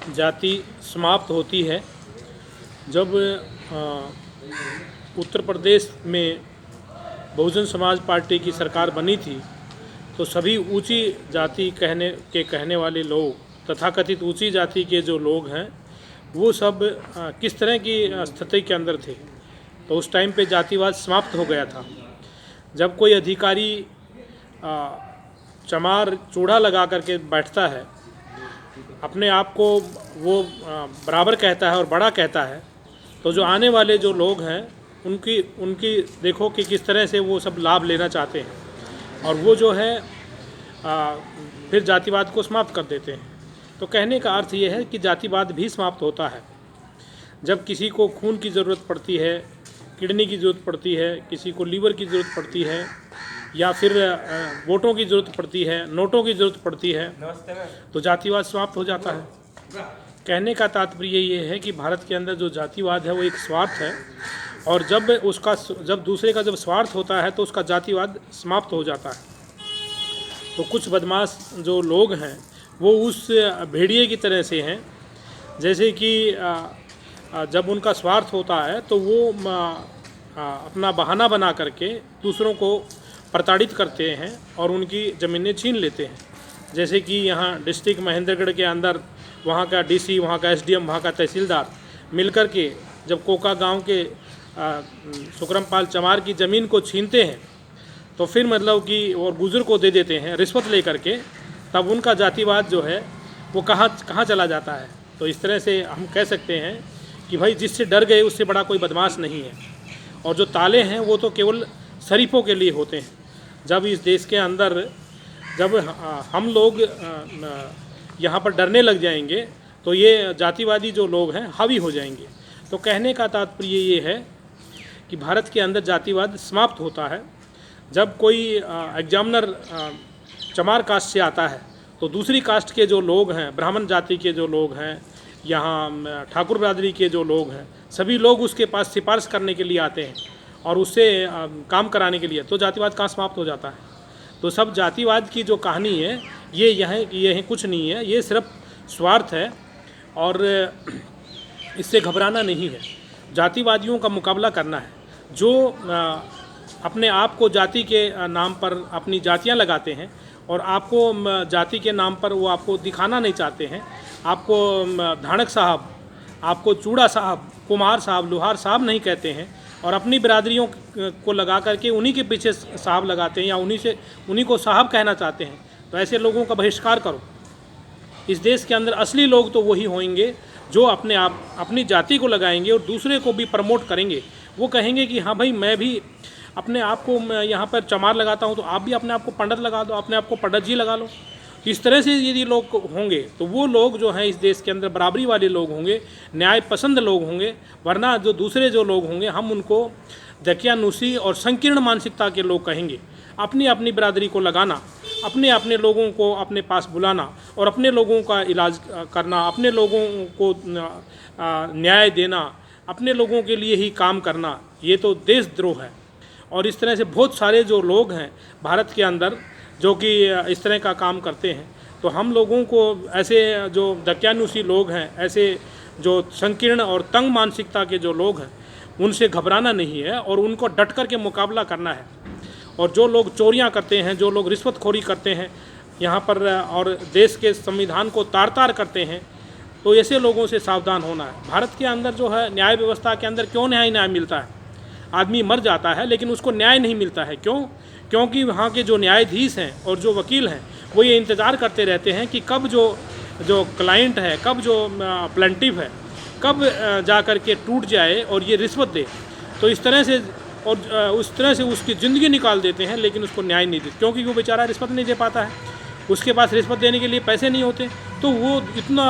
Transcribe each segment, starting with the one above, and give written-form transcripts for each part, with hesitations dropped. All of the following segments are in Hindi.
जाति समाप्त होती है जब उत्तर प्रदेश में बहुजन समाज पार्टी की सरकार बनी थी। तो सभी ऊंची जाति कहने वाले लोग, तथाकथित ऊंची जाति के जो लोग हैं, वो सब किस तरह की स्थिति के अंदर थे। तो उस टाइम पे जातिवाद समाप्त हो गया था। जब कोई अधिकारी चमार चूड़ा लगा करके बैठता है, अपने आप को वो बराबर कहता है और बड़ा कहता है, तो जो आने वाले जो लोग हैं उनकी उनकी देखो कि किस तरह से वो सब लाभ लेना चाहते हैं और वो जो है फिर जातिवाद को समाप्त कर देते हैं। तो कहने का अर्थ ये है कि जातिवाद भी समाप्त होता है जब किसी को खून की ज़रूरत पड़ती है, किडनी की ज़रूरत पड़ती है, किसी को लीवर की ज़रूरत पड़ती है, या फिर वोटों की ज़रूरत पड़ती है, नोटों की ज़रूरत पड़ती है, तो जातिवाद समाप्त हो जाता है। कहने का तात्पर्य ये है कि भारत के अंदर जो जातिवाद है वो एक स्वार्थ है, और जब दूसरे का जब स्वार्थ होता है तो उसका जातिवाद समाप्त हो जाता है। तो कुछ बदमाश जो लोग हैं वो उस भेड़िए की तरह से हैं, जैसे कि जब उनका स्वार्थ होता है तो वो अपना बहाना बना करके दूसरों को प्रताड़ित करते हैं और उनकी ज़मीनें छीन लेते हैं। जैसे कि यहाँ डिस्ट्रिक्ट महेंद्रगढ़ के अंदर वहाँ का डीसी, वहाँ का एसडीएम, वहाँ का तहसीलदार मिलकर के जब कोका गांव के सुकरमपाल चमार की ज़मीन को छीनते हैं, तो फिर मतलब कि और गुजर को दे देते हैं रिश्वत लेकर के, तब उनका जातिवाद जो है वो कहाँ चला जाता है। तो इस तरह से हम कह सकते हैं कि भाई जिससे डर गए उससे बड़ा कोई बदमाश नहीं है। और जो ताले हैं वो तो केवल शरीफों के लिए होते हैं। जब इस देश के अंदर जब हम लोग यहाँ पर डरने लग जाएंगे तो ये जातिवादी जो लोग हैं हावी हो जाएंगे। तो कहने का तात्पर्य ये है कि भारत के अंदर जातिवाद समाप्त होता है जब कोई एग्जामिनर चमार कास्ट से आता है, तो दूसरी कास्ट के जो लोग हैं, ब्राह्मण जाति के जो लोग हैं, यहाँ ठाकुर बिरादरी के जो लोग हैं, सभी लोग उसके पास सिफारिश करने के लिए आते हैं और उससे काम कराने के लिए, तो जातिवाद कहाँ समाप्त हो जाता है। तो सब जातिवाद की जो कहानी है ये यह कुछ नहीं है, ये सिर्फ स्वार्थ है और इससे घबराना नहीं है। जातिवादियों का मुकाबला करना है। जो अपने आप को जाति के नाम पर अपनी जातियां लगाते हैं और आपको जाति के नाम पर वो आपको दिखाना नहीं चाहते हैं, आपको धानक साहब, आपको चूड़ा साहब, कुम्हार साहब, लोहार साहब नहीं कहते हैं और अपनी बिरादरियों को लगा करके उन्हीं के पीछे साहब लगाते हैं या उन्हीं को साहब कहना चाहते हैं, तो ऐसे लोगों का बहिष्कार करो। इस देश के अंदर असली लोग तो वही होंगे जो अपनी जाति को लगाएंगे और दूसरे को भी प्रमोट करेंगे। वो कहेंगे कि हाँ भाई, मैं भी अपने आप को यहाँ पर चमार लगाता हूँ, तो आप भी अपने आप को पंडित लगा दो, अपने आप को पंडित जी लगा लो। इस तरह से यदि लोग होंगे तो वो लोग जो हैं इस देश के अंदर बराबरी वाले लोग होंगे, न्याय पसंद लोग होंगे। वरना जो दूसरे जो लोग होंगे, हम उनको दकियानूसी और संकीर्ण मानसिकता के लोग कहेंगे। अपनी अपनी बिरादरी को लगाना, अपने अपने लोगों को अपने पास बुलाना और अपने लोगों का इलाज करना, अपने लोगों को न्याय देना, अपने लोगों के लिए ही काम करना, ये तो देशद्रोह है। और इस तरह से बहुत सारे जो लोग हैं भारत के अंदर जो कि इस तरह का काम करते हैं, तो हम लोगों को ऐसे जो दकियानूसी लोग हैं, ऐसे जो संकीर्ण और तंग मानसिकता के जो लोग हैं, उनसे घबराना नहीं है और उनको डट कर के मुकाबला करना है। और जो लोग चोरियां करते हैं, जो लोग रिश्वतखोरी करते हैं यहाँ पर और देश के संविधान को तार करते हैं, तो ऐसे लोगों से सावधान होना है। भारत के अंदर जो है न्याय व्यवस्था के अंदर क्यों न्याय मिलता है? आदमी मर जाता है लेकिन उसको न्याय नहीं मिलता है। क्यों? क्योंकि वहाँ के जो न्यायाधीश हैं और जो वकील हैं वो ये इंतज़ार करते रहते हैं कि कब जो क्लाइंट है, कब जो प्लेंटिफ है, कब जा कर के टूट जाए और ये रिश्वत दे। तो इस तरह से और उस तरह से उसकी ज़िंदगी निकाल देते हैं, लेकिन उसको न्याय नहीं देते क्योंकि वो बेचारा रिश्वत नहीं दे पाता है, उसके पास रिश्वत देने के लिए पैसे नहीं होते। तो वो इतना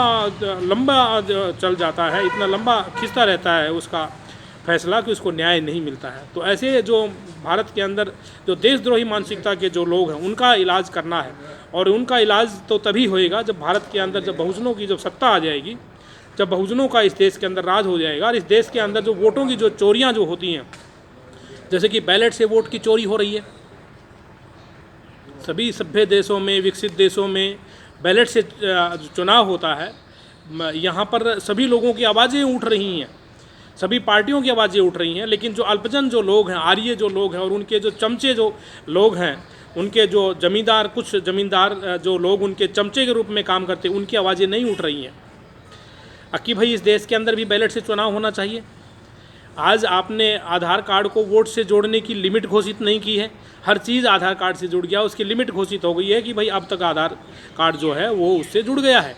लंबा चल जाता है, इतना लंबा खिंचता रहता है उसका फैसला कि उसको न्याय नहीं मिलता है। तो ऐसे जो भारत के अंदर जो देशद्रोही मानसिकता के जो लोग हैं उनका इलाज करना है, और उनका इलाज तो तभी होएगा जब भारत के अंदर जब बहुजनों की जब सत्ता आ जाएगी, जब बहुजनों का इस देश के अंदर राज हो जाएगा। और इस देश के अंदर जो वोटों की जो चोरियां जो होती हैं, जैसे कि बैलेट से वोट की चोरी हो रही है, सभी सभ्य देशों में, विकसित देशों में बैलेट से चुनाव होता है, यहाँ पर सभी लोगों की आवाज़ें उठ रही हैं, सभी पार्टियों की आवाज़ें उठ रही हैं, लेकिन जो अल्पजन जो लोग हैं, आर्य जो लोग हैं और उनके जो चमचे जो लोग हैं, उनके जो जमींदार, कुछ जमींदार जो लोग उनके चमचे के रूप में काम करते हैं, उनकी आवाज़ें नहीं उठ रही हैं कि भाई इस देश के अंदर भी बैलेट से चुनाव होना चाहिए। आज आपने आधार कार्ड को वोट से जोड़ने की लिमिट घोषित नहीं की है, हर चीज़ आधार कार्ड से जुड़ गया, उसकी लिमिट घोषित हो गई है कि भाई अब तक आधार कार्ड जो है वो उससे जुड़ गया है,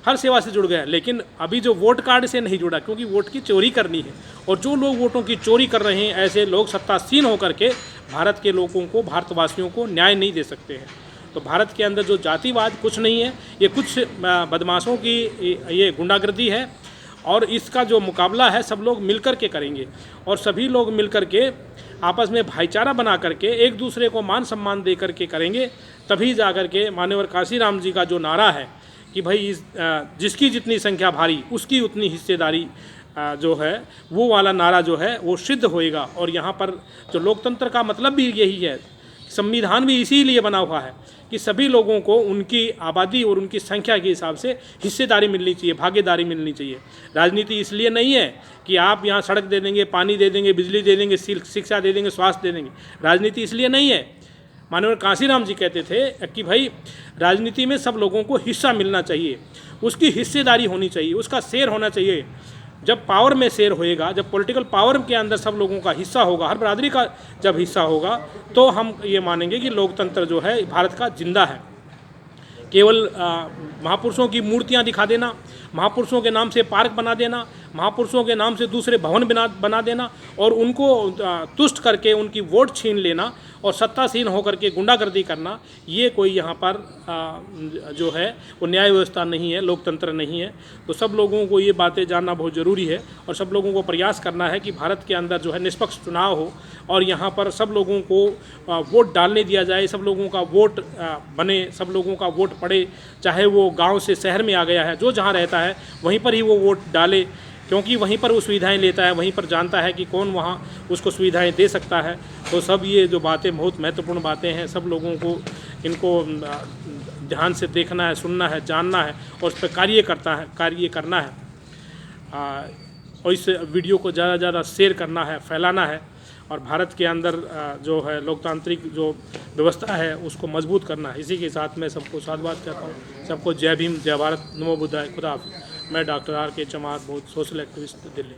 हर सेवा से जुड़ गया है। लेकिन अभी जो वोट कार्ड से नहीं जुड़ा, क्योंकि वोट की चोरी करनी है, और जो लोग वोटों की चोरी कर रहे हैं, ऐसे लोग सत्तासीन होकर के भारत के लोगों को, भारतवासियों को न्याय नहीं दे सकते हैं। तो भारत के अंदर जो जातिवाद कुछ नहीं है, ये कुछ बदमाशों की ये गुंडागर्दी है, और इसका जो मुकाबला है सब लोग मिलकर के करेंगे, और सभी लोग मिलकर के आपस में भाईचारा बना करके एक दूसरे को मान सम्मान दे करके करेंगे, तभी जा कर के माननीय काशीराम जी का जो नारा है कि भाई जिसकी जितनी संख्या भारी उसकी उतनी हिस्सेदारी जो है, वो वाला नारा जो है वो सिद्ध होएगा। और यहाँ पर जो लोकतंत्र का मतलब भी यही है, संविधान भी इसीलिए बना हुआ है कि सभी लोगों को उनकी आबादी और उनकी संख्या के हिसाब से हिस्सेदारी मिलनी चाहिए, भागीदारी मिलनी चाहिए। राजनीति इसलिए नहीं है कि आप यहाँ सड़क दे देंगे, पानी दे देंगे, बिजली दे देंगे, शिक्षा दे देंगे, स्वास्थ्य दे देंगे। राजनीति इसलिए नहीं है। माननीय काशीराम जी कहते थे कि भाई राजनीति में सब लोगों को हिस्सा मिलना चाहिए, उसकी हिस्सेदारी होनी चाहिए, उसका शेयर होना चाहिए। जब पावर में शेयर होएगा, जब पॉलिटिकल पावर के अंदर सब लोगों का हिस्सा होगा, हर बरादरी का जब हिस्सा होगा, तो हम ये मानेंगे कि लोकतंत्र जो है भारत का जिंदा है। केवल महापुरुषों की मूर्तियां दिखा देना, महापुरुषों के नाम से पार्क बना देना, महापुरुषों के नाम से दूसरे भवन बना देना और उनको तुष्ट करके उनकी वोट छीन लेना और सत्तासीन होकर के गुंडागर्दी करना, ये कोई यहाँ पर जो है वो न्याय व्यवस्था नहीं है, लोकतंत्र नहीं है। तो सब लोगों को ये बातें जानना बहुत ज़रूरी है, और सब लोगों को प्रयास करना है कि भारत के अंदर जो है निष्पक्ष चुनाव हो, और यहाँ पर सब लोगों को वोट डालने दिया जाए, सब लोगों का वोट बने, सब लोगों का वोट पड़े, चाहे वो गाँव से शहर में आ गया है, जो जहाँ रहता है वहीं पर ही वो वोट डाले, क्योंकि वहीं पर वो सुविधाएं लेता है, वहीं पर जानता है कि कौन वहाँ उसको सुविधाएं दे सकता है। तो सब ये जो बातें बहुत महत्वपूर्ण बातें हैं, सब लोगों को इनको ध्यान से देखना है, सुनना है, जानना है और उस पर कार्य करना है। और इस वीडियो को ज़्यादा से ज़्यादा शेयर करना है, फैलाना है, और भारत के अंदर जो है लोकतांत्रिक जो व्यवस्था है उसको मजबूत करना है। इसी के साथ मैं सबको साधुवाद कहता हूँ। सबको जय भीम, जय भारत, नमो बुद्धाय, खुदा हाफिज़। मैं डॉक्टर R.K. चमार, बहुत सोशल एक्टिविस्ट, दिल्ली।